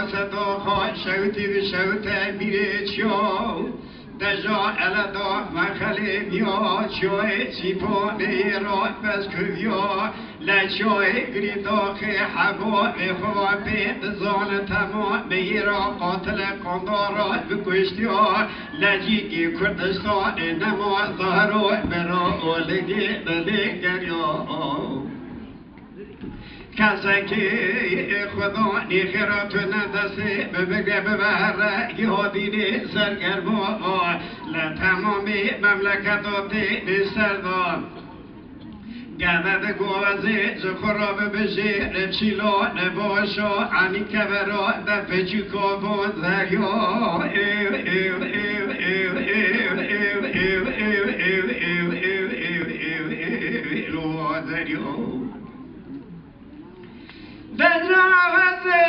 صدا خواه شوتی و شوته میره چیو دجا الدا مخلی میا چوی سیپونه را بس کویا لچوی گریداخ حبا بخوا بید زان تمام میرا قاتل قندارا بکشتیا لجیگی کردستان نما ظهرو برا اولگی بلگریا کسکی خدا نیخرات ندسته ببگه ببره یادینی سرگرما لتمامی مملکتات سردار گردد گوازه زخراب بشه رچیلا نباشا عنی کبرا دفع چکا بود زریا دجاوزه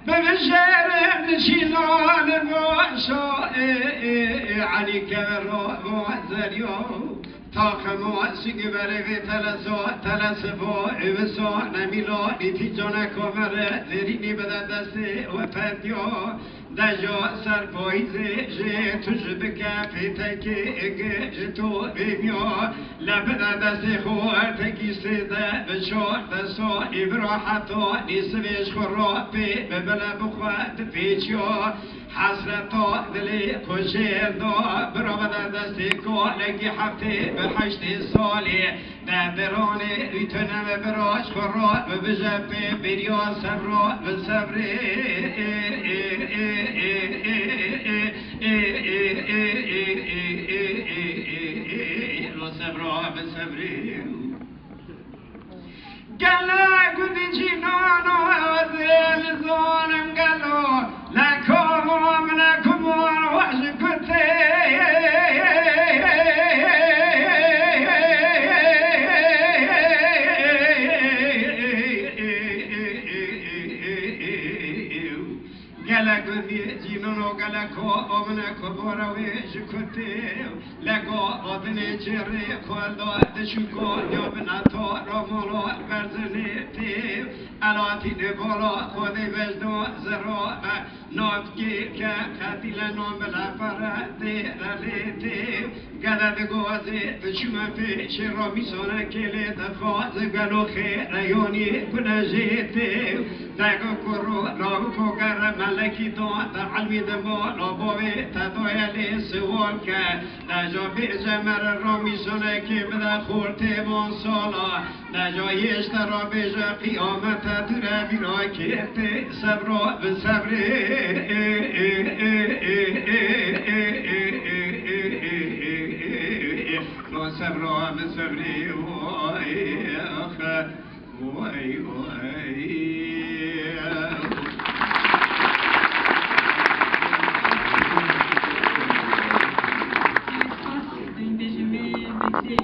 ببشر نشیلان باشا علی کرو معذریو تاخمو سیگی برگی تلسفو اوسا نمیلا نیتی جانه کمره زرینی بده دسته و پدیا دجا سرپایزه جه توش بکفی تکی اگه جتو بیمیا لبده دسته خواه تکی سیده بچار دستا ابراحتا نیسویش خورا بی ببله بخواه پیچیا حسرتا دلی کشیر دا برابد دستی کالگی هفته به 8 سالی دبرانه ایتنم براش خورا بجبه بریا صبرا بصبری صبرا بصبری گله گودی جینانو وزیل زانم گلو لکوم لکومون وش کتی گله گودی جینانو گله کو آمنه کبارویش کتی لگو آدنی جری خالدا دشکو یا بناتا رامالا برزنی تیو الاتی نبالا خودی وجدو زرا نافکی که قتیل نام بلا فرده رلی تیو گدد گوازی بچوم پیش را میسانه کلی دفاز گلو خیریانی کنجی تیو دگو کرو راو کوگر ملکی تو علمی دما لاباوی تدایلی سوال که نجا بیجه مر را میسانه که بده خورته من سالا نجا یشتر را بیجه قیامت در بیرا که صبر بصبری صبر بصبری وای آخر وای وای